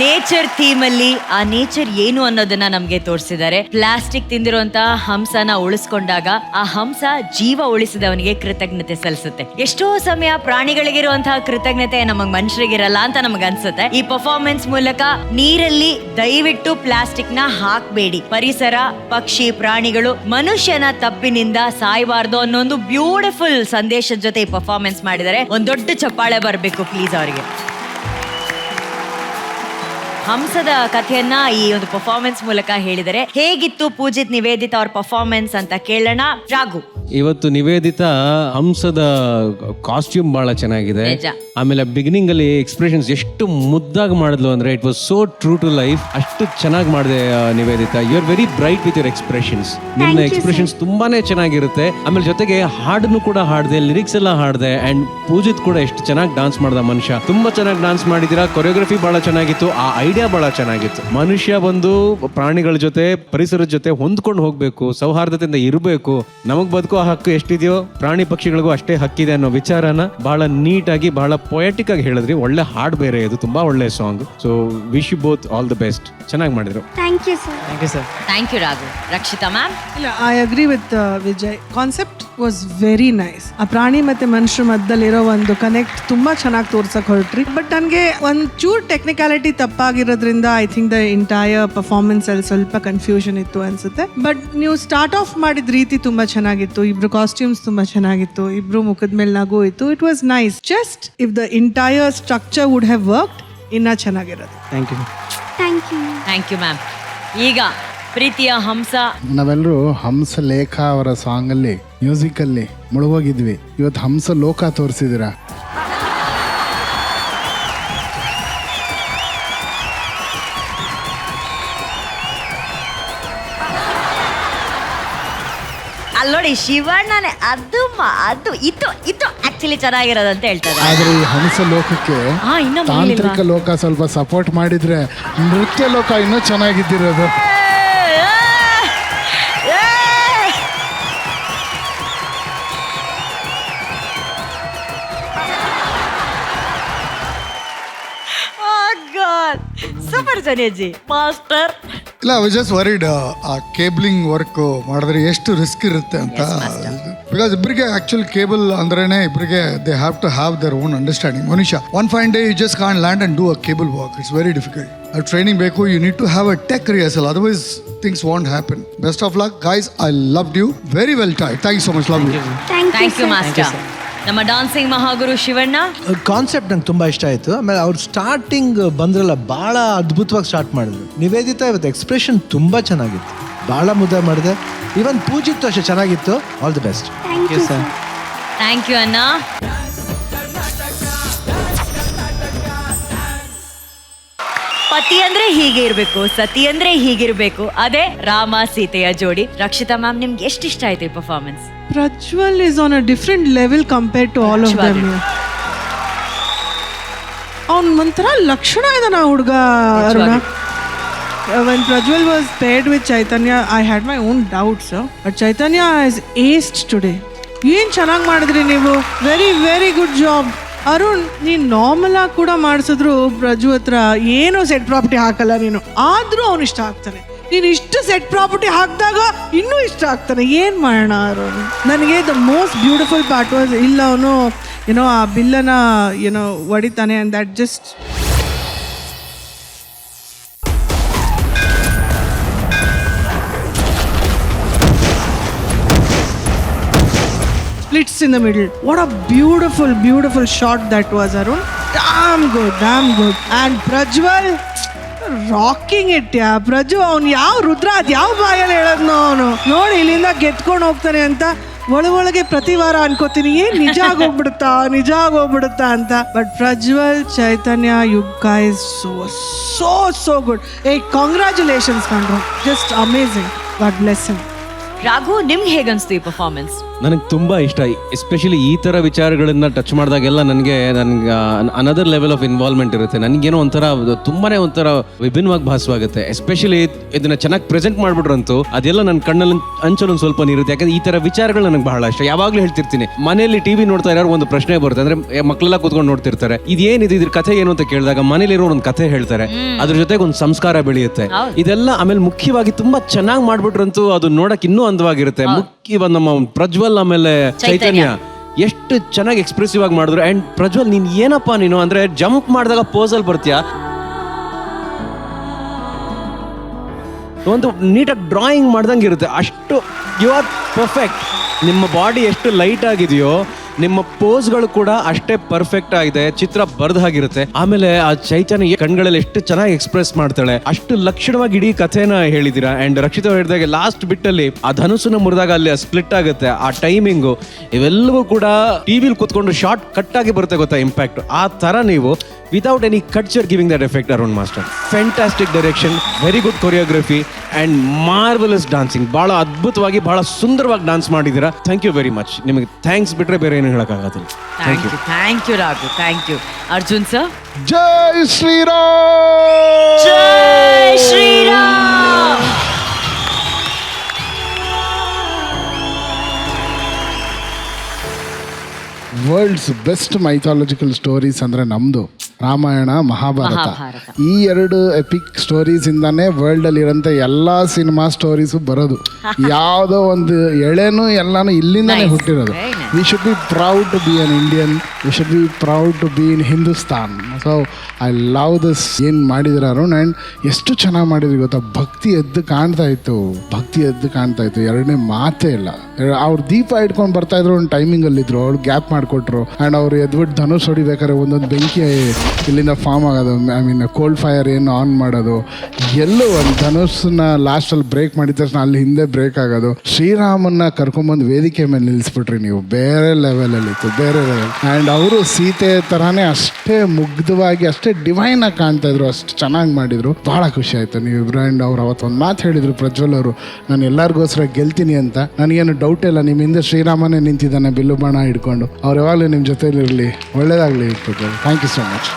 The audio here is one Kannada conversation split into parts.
ನೇಚರ್ ಥೀಮ್ ಅಲ್ಲಿ ಆ ನೇಚರ್ ಏನು ಅನ್ನೋದನ್ನ ನಮ್ಗೆ ತೋರಿಸಿದ್ದಾರೆ. ಪ್ಲಾಸ್ಟಿಕ್ ತಿಂದಿರುವಂತಹ ಹಂಸನ ಉಳಿಸ್ಕೊಂಡಾಗ ಆ ಹಂಸ ಜೀವ ಉಳಿಸಿದವನಿಗೆ ಕೃತಜ್ಞತೆ ಸಲ್ಲಿಸುತ್ತೆ. ಎಷ್ಟೋ ಸಮಯ ಪ್ರಾಣಿಗಳಿಗಿರುವಂತಹ ಕೃತಜ್ಞತೆ ನಮಗ್ ಮನುಷ್ಯರಿಗಿರಲ್ಲ ಅಂತ ನಮಗ್ ಅನ್ಸುತ್ತೆ. ಈ ಪರ್ಫಾರ್ಮೆನ್ಸ್ ಮೂಲಕ ನೀರಲ್ಲಿ ದಯವಿಟ್ಟು ಪ್ಲಾಸ್ಟಿಕ್ ನ ಹಾಕ್ಬೇಡಿ, ಪರಿಸರ, ಪಕ್ಷಿ, ಪ್ರಾಣಿಗಳು ಮನುಷ್ಯನ ತಪ್ಪಿನಿಂದ ಸಾಯಬಾರ್ದು ಅನ್ನೋ ಒಂದು ಬ್ಯೂಟಿಫುಲ್ ಸಂದೇಶದ ಜೊತೆ ಈ ಪರ್ಫಾರ್ಮೆನ್ಸ್ ಮಾಡಿದ್ದಾರೆ. ಒಂದ್ ದೊಡ್ಡ ಚಪ್ಪಾಳೆ ಬರ್ಬೇಕು ಪ್ಲೀಸ್ ಅವರಿಗೆ. ಹಂಸದ ಕಥೆಯನ್ನ ಈ ಒಂದು ಪರ್ಫಾರ್ಮೆನ್ಸ್ ಮೂಲಕ ಹೇಳಿದರೆ ಹೇಗಿತ್ತು ಪೂಜಿತ್ ನಿವೇದಿತಾ ಅವ್ರ ಪರ್ಫಾರ್ಮೆನ್ಸ್ ಅಂತ ಕೇಳೋಣ. ರಾಘು, ಇವತ್ತು ನಿವೇದಿತಾ ಹಂಸದ ಕಾಸ್ಟ್ಯೂಮ್ ಬಹಳ ಚೆನ್ನಾಗಿದೆ. ಆಮೇಲೆ ಬಿಗಿನಿಂಗ್ ಅಲ್ಲಿ ಎಕ್ಸ್ಪ್ರೆಷನ್ಸ್ ಎಷ್ಟು ಮುದ್ದಾಗಿ ಮಾಡಿದ್ಲು ಅಂದ್ರೆ it was so true to life. ಅಷ್ಟು ಚೆನ್ನಾಗಿ ಮಾಡಿದೆ Niveditha. You are very bright with your expressions. ನಿನ್ನ ಎಕ್ಸ್ಪ್ರೆಷನ್ಸ್ ತುಂಬಾನೇ ಚೆನ್ನಾಗಿರುತ್ತೆ. ಆಮೇಲೆ ಜೊತೆಗೆ ಹಾಡನ್ನು ಕೂಡ ಹಾಡಿದೆ, ಲಿರಿಕ್ಸ್ ಎಲ್ಲ ಹಾಡಿದೆ. ಅಂಡ್ ಪೂಜಿತ್ ಕೂಡ ಎಷ್ಟು ಚೆನ್ನಾಗಿ ಡಾನ್ಸ್ ಮಾಡ್ದ ಮನುಷ್ಯ. ತುಂಬಾ ಚೆನ್ನಾಗಿ ಡಾನ್ಸ್ ಮಾಡಿದಿರಾ. ಕೊರಿಯೋಗ್ರಫಿ ಬಹಳ ಚೆನ್ನಾಗಿತ್ತು. ಆ ಐಡಿಯಾ ಬಹಳ ಚೆನ್ನಾಗಿತ್ತು. ಮನುಷ್ಯ ಬಂದು ಪ್ರಾಣಿಗಳ ಜೊತೆ, ಪರಿಸರದ ಜೊತೆ ಹೊಂದ್ಕೊಂಡು ಹೋಗ್ಬೇಕು, ಸೌಹಾರ್ದತೆಯಿಂದ ಇರಬೇಕು. ನಮಗ್ ಬದುಕೋ ಹಕ್ಕು ಎಷ್ಟಿದೆಯೋ ಪ್ರಾಣಿ ಪಕ್ಷಿಗಳಿಗೂ ಅಷ್ಟೇ ಹಕ್ಕಿದೆ ಅನ್ನೋ ವಿಚಾರನ ಬಹಳ ನೀಟಾಗಿ, ಬಹಳ ಪೊಯೆಟಿಕ್ ಆಗಿ ಹೇಳಿದ್ರಿ. ಒಳ್ಳೆ ಹಾಡ್ ಬೇರೆ, ಇದು ತುಂಬಾ ಒಳ್ಳೆ song. So wish you both all the best. ಚೆನ್ನಾಗಿ ಮಾಡಿದ್ರು. Thank you sir. Thank you sir. Thank you Raghu. Rakshita ma'am? ಇಲ್ಲ, I agree with Vijay. Concept was very nice. ಆ ಪ್ರಾಣಿ ಮತ್ತೆ ಮನುಷ್ಯರ ಮಧ್ಯದಲ್ಲಿರೋ ಒಂದು ಕನೆಕ್ಟ್ ತುಂಬಾ ಚೆನ್ನಾಗಿ ತೋರ್ಸಕ್ ಹೊರಟ್ರಿ. ಬಟ್ ನನಗೆ ಒಂದು ಚೂರ್ ಟೆಕ್ನಿಕಾಲಿಟಿ ತಪ್ಪಾಗಿರೋದ್ರಿಂದ I think the entire performance ಅಲ್ಲಿ ಸ್ವಲ್ಪ ಕನ್ಫ್ಯೂಷನ್ ಇತ್ತು ಅನ್ಸುತ್ತೆ. ಬಟ್ ನೀವು ಸ್ಟಾರ್ಟ್ ಆಫ್ ಮಾಡಿದ ರೀತಿ ತುಂಬಾ ಚೆನ್ನಾಗಿತ್ತು. ಇಬ್ರು ಕಾಸ್ಟ್ಯೂಮ್ಸ್ ತುಂಬಾ ಚೆನ್ನಾಗಿತ್ತು. ಇಬ್ರು ಮುಖದ ಮೇಲೆ ನಗು ಇತ್ತು. It was nice. Just if the entire structure would have worked, ಇನ್ನ ಚೆನ್ನಾಗಿರೋದು. Thank you. Thank you. Thank you ma'am. ಈಗ ಪ್ರೀತಿಯ ಹಂಸ. ನಾವೆಲ್ಲರೂ ಹಂಸಲೇಖ ಅವರ ಸಾಂಗಲ್ಲಿ, ಮ್ಯೂಸಿಕಲ್ಲಿ ಮುಳುಗೋಗಿದ್ವಿ. ಇವತ್ತು ಹಂಸ ಲೋಕ ತೋರಿಸಿದಿರ. ಅಲ್ಲೋಡಿ ಶಿವಣ್ಣನೇ ಅದು ಇದು ಆಕ್ಚುಲಿ ಚೆನ್ನಾಗಿರೋದು ಅಂತ ಹೇಳ್ತಾರೆ. ಆದ್ರೆ ಈ ಹಂಸ ಲೋಕಕ್ಕೆ ತಾಂತ್ರಿಕ ಲೋಕ ಸ್ವಲ್ಪ ಸಪೋರ್ಟ್ ಮಾಡಿದ್ರೆ ನೃತ್ಯ ಲೋಕ ಇನ್ನೂ ಚೆನ್ನಾಗಿದ್ದಿರೋದು. ಸೂಪರ್ ಜನೇಜಿ ಮಾಸ್ಟರ್. ಇಲ್ಲ, ಐ ವಾಸ್ ಜಸ್ಟ್ ವರಿಡ್ ಆ ಕೇಬಲಿಂಗ್ ವರ್ಕ್ ಮಾಡಿದ್ರೆ ಎಷ್ಟು ರಿಸ್ಕ್ ಇರುತ್ತೆ ಅಂತ. ಬಿಕಾಸ್ ಇಬ್ಬರಿಗೆ ಆಕ್ಚುಲಿ ಕೇಬಲ್ ಅಂದ್ರೇನೆ ಇಬ್ಬರಿಗೆ they have to have their own understanding. ಮನುಷ್ಯ one fine day you just can't land and do a cable work. It's very difficult. ಅದು ಟ್ರೈನಿಂಗ್ ಬೇಕು. You need to have a tech rehearsal, otherwise things won't happen. Best of luck guys. I loved you. Very well tried. Thank you so much. Love you. Thank you master. ನಮ್ಮ ಡಾನ್ಸಿಂಗ್ ಮಹಾಗುರು ಶಿವಣ್ಣ. ಕಾನ್ಸೆಪ್ಟ್ ನಂಗೆ ತುಂಬ ಇಷ್ಟ ಆಯಿತು. ಆಮೇಲೆ ಅವ್ರು ಸ್ಟಾರ್ಟಿಂಗ್ ಬಂದ್ರಲ್ಲ, ಭಾಳ ಅದ್ಭುತವಾಗಿ ಸ್ಟಾರ್ಟ್ ಮಾಡಿದ್ರು. ನಿವೇದಿತಾ ಇವತ್ತು ಎಕ್ಸ್ಪ್ರೆಷನ್ ತುಂಬ ಚೆನ್ನಾಗಿತ್ತು, ಭಾಳ ಮುದ್ದೆ ಮಾಡಿದೆ. ಈವನ್ ಪೂಜಿತ್ತು ಅಷ್ಟೇ ಚೆನ್ನಾಗಿತ್ತು. All the best. Thank you sir. Thank you ಅಣ್ಣ. ಪತಿ ಅಂದ್ರೆ ಹೀಗೆ ಇರ್ಬೇಕು, ಸತಿ ಅಂದ್ರೆ ಹೀಗಿರ್ಬೇಕು. ಅದೇ ರಾಮ ಸೀತೆಯ ಜೋಡಿ. ರಕ್ಷಿತಾ ಮ್ಯಾಮ್, ನಿಮ್ಗೆ ಎಷ್ಟು ಇಷ್ಟ ಆಯ್ತು ಈ performance? Prajwal is on a different level compared to all of them. ಅವ್ನು ಒಂಥರ ಲಕ್ಷಣ ಇದಾನ ಹುಡುಗ Aruna. When Prajwal was paired with Chaitanya, I had my own doubts, but Chaitanya is aced today. ಏನ್ ಚೆನ್ನಾಗಿ ಮಾಡಿದ್ರಿ ನೀವು. Very very good job. Arun, ನೀನ್ ನಾರ್ಮಲ್ ಆಗಿ ಕೂಡ ಮಾಡಿಸಿದ್ರು ಪ್ರಜ್ವಲ್ ಹತ್ರ ಏನೋ ಸೆಟ್ ಪ್ರಾಪರ್ಟಿ ಹಾಕಲ್ಲ ನೀನು, ಆದ್ರೂ ಅವ್ನು ಇಷ್ಟ ಆಗ್ತಾನೆ. ನೀನು ಇಷ್ಟು ಸೆಟ್ ಪ್ರಾಪರ್ಟಿ ಹಾಕಿದಾಗ ಇನ್ನೂ ಇಷ್ಟ ಆಗ್ತಾನೆ. ಏನು ಮಾಡೋಣ ಅರುಣ್. ನನಗೆ the most beautiful part was, ಇಲ್ಲ ಅವನು ಏನೋ ಆ ಬಿಲ್ಲನ ಏನೋ ಹೊಡಿತಾನೆ and that just splits in the middle. What a beautiful shot that was, Arun. Damn good. And Prajwal rocking it. Praju ಅವ್ನು ಯಾವ ರುದ್ರ ಅದು ಯಾವ ಬಾಯಲ್ಲಿ ಹೇಳೋದ್ನೋ ಅವನು ನೋಡಿ ಇಲ್ಲಿಂದ ಗೆತ್ಕೊಂಡು ಹೋಗ್ತಾನೆ ಅಂತ ಒಳಗೆ ಪ್ರತಿ ವಾರ ಅನ್ಕೋತೀನಿ, ಏನ್ ನಿಜ ಆಗೋಗ್ಬಿಡುತ್ತಾ ಅಂತ. But Prajwal, Chaitanya, you guys so good. ಏ, ಕಾಂಗ್ರ್ಯಾಚುಲೇಷನ್ಸ್ ಕಂಡ್ರು. Just amazing. God bless him. Raghu, ನಿಮ್ಗೆ ಹೇಗನ್ಸ್ತು ಈ ಪರ್ಫಾರ್ಮೆನ್ಸ್? ನನಗೆ ತುಂಬಾ ಇಷ್ಟ, ಎಸ್ಪೆಷಲಿ ಈ ತರ ವಿಚಾರಗಳನ್ನ ಟಚ್ ಮಾಡಿದಾಗೆಲ್ಲ ನನಗೆ ಅನದರ್ ಲೆವೆಲ್ ಆಫ್ ಇನ್ವಾಲ್ವ್ಮೆಂಟ್ ಇರುತ್ತೆ. ನನಗೇನೋ ಒಂಥರ ತುಂಬಾನೇ ಒಂಥರ ವಿಭಿನ್ನವಾಗಿ ಭಾಸವಾಗುತ್ತೆ. ಎಸ್ಪೆಷಲಿ ಇದನ್ನ ಚೆನ್ನಾಗಿ ಪ್ರೆಸೆಂಟ್ ಮಾಡ್ಬಿಟ್ರಂತೂ ಅದೆಲ್ಲ ನನ್ನ ಕಣ್ಣಲ್ಲಿ ಅಂಚಲು ಸ್ವಲ್ಪ ನೀರುತ್ತೆ. ಯಾಕಂದ್ರೆ ಈ ತರ ವಿಚಾರಗಳು ನನಗೆ ಬಹಳ ಇಷ್ಟ. ಯಾವಾಗ್ಲೂ ಹೇಳ್ತಿರ್ತೀನಿ, ಮನೆಯಲ್ಲಿ ಟಿವಿ ನೋಡ್ತಾ ಇರೋ ಒಂದು ಪ್ರಶ್ನೆ ಬರುತ್ತೆ, ಅಂದ್ರೆ ಮಕ್ಕಳೆಲ್ಲ ಕೂತ್ಕೊಂಡು ನೋಡ್ತಿರ್ತಾರೆ, ಇದೇನಿದೆ, ಇದ್ರ ಕಥೆ ಏನು ಅಂತ ಕೇಳಿದಾಗ ಮನೇಲಿರೋ ಒಂದು ಕಥೆ ಹೇಳ್ತಾರೆ, ಅದ್ರ ಜೊತೆಗೆ ಒಂದು ಸಂಸ್ಕಾರ ಬೆಳೆಯುತ್ತೆ. ಇದೆಲ್ಲ ಆಮೇಲೆ ಮುಖ್ಯವಾಗಿ ತುಂಬಾ ಚೆನ್ನಾಗಿ ಮಾಡ್ಬಿಟ್ರಂತೂ ಅದು ನೋಡಕ್ ಇನ್ನೂ ಅಂದವಾಗಿರುತ್ತೆ. ಮುಖ್ಯವಾಗಿ ನಮ್ಮ ಪ್ರಜ್ವಲ್ ಆಮೇಲೆ ಚೈತನ್ಯ ಎಷ್ಟು ಚೆನ್ನಾಗಿ ಎಕ್ಸ್ಪ್ರೆಸಿವ್ ಆಗಿ ಮಾಡಿದ್ರು. ಅಂಡ್ ಪ್ರಜ್ವಲ್, ನೀನ್ ಏನಪ್ಪಾ ನೀನು ಅಂದ್ರೆ ಜಂಪ್ ಮಾಡಿದಾಗ ಪೋಸಲ್ ಬರ್ತೀಯಾ, ಒಂದು ನೀಟಾಗಿ ಡ್ರಾಯಿಂಗ್ ಮಾಡ್ದಂಗೆ ಇರುತ್ತೆ. ಅಷ್ಟು ಯು ಆರ್ ಪರ್ಫೆಕ್ಟ್. ನಿಮ್ಮ ಬಾಡಿ ಎಷ್ಟು ಲೈಟ್ ಆಗಿದೆಯೋ ನಿಮ್ಮ ಪೋಸ್ಗಳು ಕೂಡ ಅಷ್ಟೇ ಪರ್ಫೆಕ್ಟ್ ಆಗಿದೆ, ಚಿತ್ರ ಬರ್ದ ಹಾಗಿರುತ್ತೆ. ಆಮೇಲೆ ಆ ಚೈತನ್ಯ ಕಣ್ಗಳಲ್ಲಿ ಎಷ್ಟು ಚೆನ್ನಾಗಿ ಎಕ್ಸ್ಪ್ರೆಸ್ ಮಾಡ್ತಾಳೆ, ಅಷ್ಟು ಲಕ್ಷಣವಾಗಿ ಇಡೀ ಕಥೆನ ಹೇಳಿದೀರಾ. ಅಂಡ್ ರಕ್ಷಿತಾ ಹೇಳಿದಾಗ ಲಾಸ್ಟ್ ಬಿಟ್ ಅಲ್ಲಿ ಆ ಧನುಸ್ಸನ್ನ ಮುರಿದಾಗ ಅಲ್ಲಿ ಸ್ಪ್ಲಿಟ್ ಆಗುತ್ತೆ, ಆ ಟೈಮಿಂಗು ಇವೆಲ್ಲವೂ ಕೂಡ ಟಿವಿಲಿ ಕೂತ್ಕೊಂಡು ಶಾರ್ಟ್ ಕಟ್ ಆಗಿ ಬರುತ್ತೆ ಗೊತ್ತಾ, ಇಂಪ್ಯಾಕ್ಟ್. ಆ ತರ ನೀವು without any cuts you are giving that effect. Arun master, fantastic direction, very good choreography and marvellous dancing. ಬಹಳ ಅದ್ಭುತವಾಗಿ ಬಹಳ ಸುಂದರವಾಗಿ ಡಾನ್ಸ್ ಮಾಡಿದ್ದೀರಾ. Thank you very much. ನಿಮಗೆ ಥ್ಯಾಂಕ್ಸ್ ಬಿಟ್ರೆ ಬೇರೆ ಏನು ಹೇಳಕ್ಕಾಗತ್ತಿಲ್ಲ. Thank you Raghu, thank you. Arjun sir, ಜೈ ಶ್ರೀರಾಮ್. ಜೈ Shriram. World's best mythological stories ಅಂದರೆ ನಮ್ಮದು ರಾಮಾಯಣ, ಮಹಾಭಾರತ. ಈ ಎರಡು ಎಪಿಕ್ ಸ್ಟೋರೀಸ್ ಇಂದಾನೆ ವರ್ಲ್ಡ್ ಅಲ್ಲಿ ಇರೋಂಥ ಎಲ್ಲ ಸಿನಿಮಾ ಸ್ಟೋರೀಸು ಬರೋದು. ಯಾವುದೋ ಒಂದು ಎಳೆನೂ ಎಲ್ಲಾನು ಇಲ್ಲಿಂದಾನೇ ಹುಟ್ಟಿರೋದು. We should be proud to be an Indian, we should be proud to be in Hindustan. So I love this. ಏನು ಮಾಡಿದ್ರು ಅರುಣ್, ಆ್ಯಂಡ್ ಎಷ್ಟು ಚೆನ್ನಾಗಿ ಮಾಡಿದ್ರಿ ಗೊತ್ತಾ. ಭಕ್ತಿ ಎದ್ದು ಕಾಣ್ತಾ ಇತ್ತು, ಎರಡನೇ ಮಾತೇ ಇಲ್ಲ. ಅವ್ರು ದೀಪ ಇಟ್ಕೊಂಡು ಬರ್ತಾ ಇದ್ರು, ಒಂದು ಟೈಮಿಂಗಲ್ಲಿದ್ರು, ಅವ್ರು ಗ್ಯಾಪ್ ಮಾಡಿಕೊಟ್ರು. ಆ್ಯಂಡ್ ಅವ್ರು ಎದ್ಬಿಟ್ಟು ಧನುಷ್ ಹೊಡಿಬೇಕಾದ್ರೆ ಒಂದೊಂದು ಬೆಂಕಿ ಇಲ್ಲಿಂದ ಫಾರ್ಮ್ ಆಗೋದು, ಐ ಮೀನ್ ಕೋಲ್ಡ್ ಫೈರ್ ಏನು ಆನ್ ಮಾಡೋದು, ಎಲ್ಲೂ ಒಂದು ಧನುಷನ್ನ ಲಾಸ್ಟಲ್ಲಿ ಬ್ರೇಕ್ ಮಾಡಿದ ತಕ್ಷಣ ಅಲ್ಲಿ ಹಿಂದೆ ಬ್ರೇಕ್ ಆಗೋದು. ಶ್ರೀರಾಮನ್ನ ಕರ್ಕೊಂಬಂದು ವೇದಿಕೆ ಮೇಲೆ ನಿಲ್ಲಿಸ್ಬಿಟ್ರಿ ನೀವು, ಬೇರೆ ಲೆವೆಲಲ್ಲಿತ್ತು, ಬೇರೆ ಲೆವೆಲ್. ಆ್ಯಂಡ್ ಅವರು ಸೀತೆ ಥರನೇ ಅಷ್ಟೇ ಮುಗ್ಧವಾಗಿ, ಅಷ್ಟೇ ಡಿವೈನ್ ಆಗಿ ಕಾಣ್ತಾ ಇದ್ರು, ಅಷ್ಟು ಚೆನ್ನಾಗಿ ಮಾಡಿದ್ರು. ಭಾಳ ಖುಷಿ ಆಯಿತು ನೀವಿಬ್ರು. ಆ್ಯಂಡ್ ಅವ್ರು ಅವತ್ತೊಂದು ಮಾತು ಹೇಳಿದರು ಪ್ರಜ್ವಲ್ ಅವರು, ನಾನು ಎಲ್ಲರಿಗೋಸ್ಕರ ಗೆಲ್ತೀನಿ ಅಂತ. ನನಗೇನು ಡೌಟ್ ಇಲ್ಲ, ನಿಮ್ಮ ಹಿಂದೆ ಶ್ರೀರಾಮನೇ ನಿಂತಿದ್ದಾನೆ ಬಿಲ್ಲು ಬಾಣ ಹಿಡ್ಕೊಂಡು. ಅವ್ರು ಯಾವಾಗಲೂ ನಿಮ್ಮ ಜೊತೆಲಿರಲಿ, ಒಳ್ಳೇದಾಗಲಿ. Thank you so much.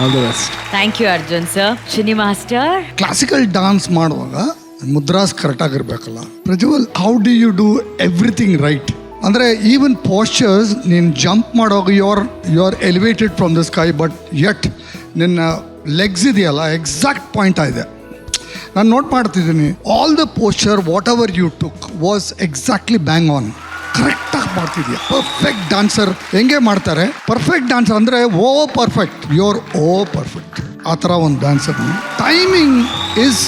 All the best. Thank you Arjun sir. Shini master, classical dance ಮಾಡುವಾಗ ಮುದ್ರಾಸ್ ಕರೆಕ್ಟಾಗಿರ್ಬೇಕಲ್ಲ. Prajwal, how do you do everything right? ಅಂದರೆ ಈವನ್ ಪೋಸ್ಚರ್ಸ್, ನೀನು ಜಂಪ್ ಮಾಡುವಾಗ you are elevated from the sky, but yet ನಿನ್ನ ಲೆಗ್ಸ್ ಇದೆಯಲ್ಲ ಎಕ್ಸಾಕ್ಟ್ ಪಾಯಿಂಟ್ ಆಗಿದೆ. ನಾನು ನೋಟ್ ಮಾಡ್ತಿದ್ದೀನಿ, all the posture whatever you took was exactly bang on. ಕರೆಕ್ಟಾಗಿ ಮಾಡ್ತಿದ್ಯಾ. ಪರ್ಫೆಕ್ಟ್ ಡಾನ್ಸರ್ ಹೆಂಗೆ ಮಾಡ್ತಾರೆ, ಪರ್ಫೆಕ್ಟ್ ಡಾನ್ಸರ್ ಅಂದರೆ ಪರ್ಫೆಕ್ಟ್, ಯುವರ್ ಪರ್ಫೆಕ್ಟ್. ಆ ಥರ ಒಂದು dancer. Timing is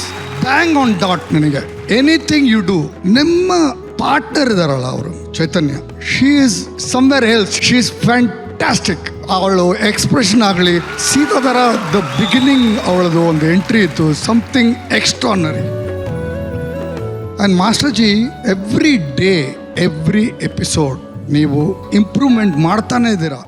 bang on dot. ನನಗೆ ಎನಿಥಿಂಗ್ ಯು ಡೂ. ನಿಮ್ಮ ಪಾರ್ಟ್ನರ್ ಇದಾರಲ್ಲ ಅವರು Chaitanya, she is somewhere else. She is fantastic. ಅವಳು ಎಕ್ಸ್ಪ್ರೆಷನ್ ಆಗಲಿ, ಸೀತಾ ಥರ ದ ಬಿಗಿನಿಂಗ್ ಅವಳದು ಒಂದು ಎಂಟ್ರಿ ಇತ್ತು, ಸಮಥಿಂಗ್ ಎಕ್ಸ್ಟ್ರಾರ್ನರಿ. ಆ್ಯಂಡ್ ಮಾಸ್ಟರ್ಜಿ, ಎವ್ರಿ ಡೇ ಎವ್ರಿ ಎಪಿಸೋಡ್ ನೀವು ಇಂಪ್ರೂವ್ಮೆಂಟ್ ಮಾಡ್ತಾನೆ ಇದ್ದೀರಾ.